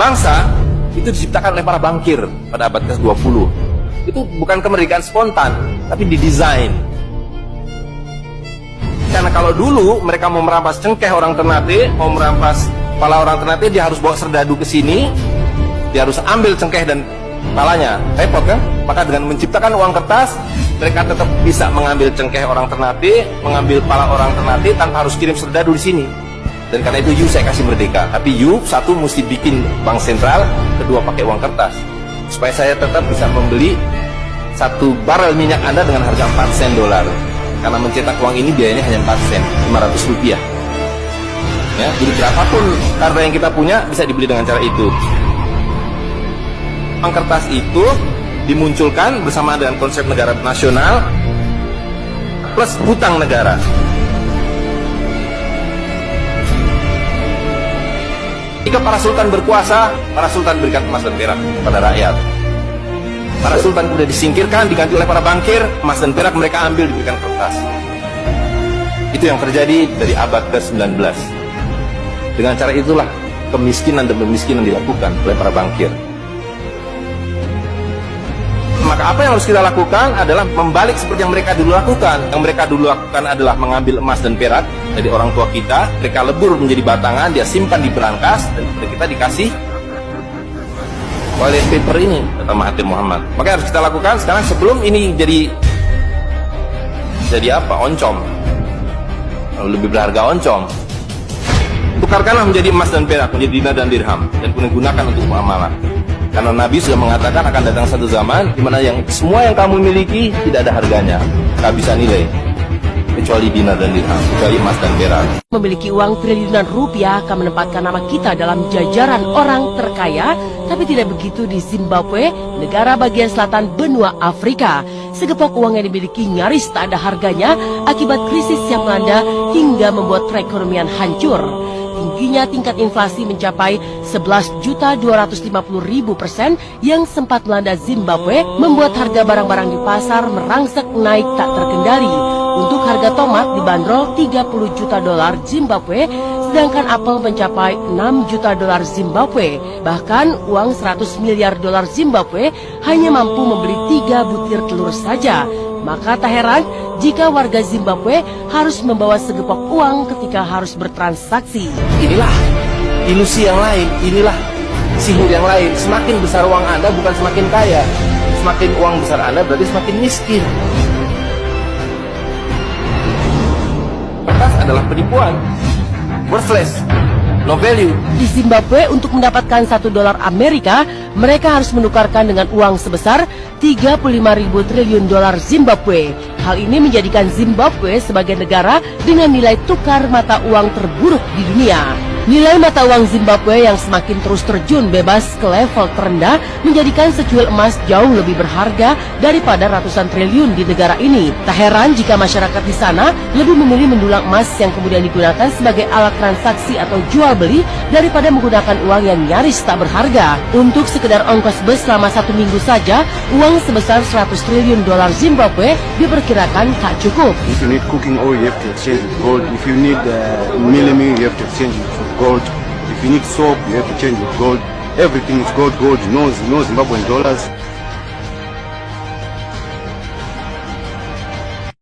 Bangsa itu diciptakan oleh para bankir pada abad ke-20. Itu bukan kemerdekaan spontan, tapi didesain. Karena kalau dulu mereka mau merampas cengkeh orang Ternate, mau merampas kepala orang Ternate, dia harus bawa serdadu ke sini, dia harus ambil cengkeh dan kepalanya. Repot kan? Maka dengan menciptakan uang kertas, mereka tetap bisa mengambil cengkeh orang Ternate, mengambil kepala orang Ternate tanpa harus kirim serdadu di sini. Dan karena itu saya kasih merdeka. Tapi satu mesti bikin bank sentral, kedua pakai uang kertas. Supaya saya tetap bisa membeli 1 barel minyak Anda dengan harga 4 sen dolar. Karena mencetak uang ini biayanya hanya 4 sen, 500 rupiah. Ya, jadi berapapun harta yang kita punya bisa dibeli dengan cara itu. Uang kertas itu dimunculkan bersama dengan konsep negara nasional plus hutang negara. Jika para sultan berkuasa, para sultan berikan emas dan perak kepada rakyat. Para sultan sudah disingkirkan, diganti oleh para bankir, emas dan perak mereka ambil, diberikan kertas. Itu yang terjadi dari abad ke-19. Dengan cara itulah kemiskinan dan pemiskinan dilakukan oleh para bankir. Maka apa yang harus kita lakukan adalah membalik seperti yang mereka dulu lakukan. Yang mereka dulu lakukan adalah mengambil emas dan perak dari orang tua kita, mereka lebur menjadi batangan, dia simpan di berangkas, dan kita dikasih toilet paper ini, kata Mahathir Muhammad. Maka harus kita lakukan sekarang sebelum ini jadi apa? Oncom. Lebih berharga oncom. Tukarkanlah menjadi emas dan perak, menjadi dinar dan dirham, dan kemudian gunakan untuk muamalah. Karena Nabi sudah mengatakan akan datang satu zaman di mana semua yang kamu miliki tidak ada harganya, kehabisan nilai, kecuali dinar dan dirham, kecuali emas dan perak. Memiliki uang triliunan rupiah akan menempatkan nama kita dalam jajaran orang terkaya, tapi tidak begitu di Zimbabwe, negara bagian selatan benua Afrika. Segepok uang yang dimiliki nyaris tak ada harganya akibat krisis yang melanda hingga membuat perekonomian hancur. Tingginya tingkat inflasi mencapai 11.250.000% yang sempat melanda Zimbabwe membuat harga barang-barang di pasar merangsek naik tak terkendali. Untuk harga tomat dibanderol 30 juta dolar Zimbabwe, sedangkan apel mencapai 6 juta dolar Zimbabwe. Bahkan uang 100 miliar dolar Zimbabwe hanya mampu membeli 3 butir telur saja. Maka tak heran jika warga Zimbabwe harus membawa segepok uang ketika harus bertransaksi. Inilah ilusi yang lain, inilah sihir yang lain. Semakin besar uang Anda bukan semakin kaya. Semakin uang besar Anda berarti semakin miskin. Kertas adalah penipuan. Worthless. No value. Di Zimbabwe untuk mendapatkan 1 dolar Amerika, mereka harus menukarkan dengan uang sebesar 35.000 triliun dolar Zimbabwe. Hal ini menjadikan Zimbabwe sebagai negara dengan nilai tukar mata uang terburuk di dunia. Nilai mata uang Zimbabwe yang semakin terus terjun bebas ke level terendah menjadikan secuil emas jauh lebih berharga daripada ratusan triliun di negara ini. Tak heran jika masyarakat di sana lebih memilih mendulang emas yang kemudian digunakan sebagai alat transaksi atau jual beli daripada menggunakan uang yang nyaris tak berharga. Untuk sekedar ongkos bus selama 1 minggu saja, uang sebesar 100 triliun dolar Zimbabwe diperkirakan tak cukup. If you need cooking oil, you have to exchange with gold. If you need melamine, you have to exchange with gold. If you need soap, you have to change with gold. Everything is gold, no Zimbabwean dollars.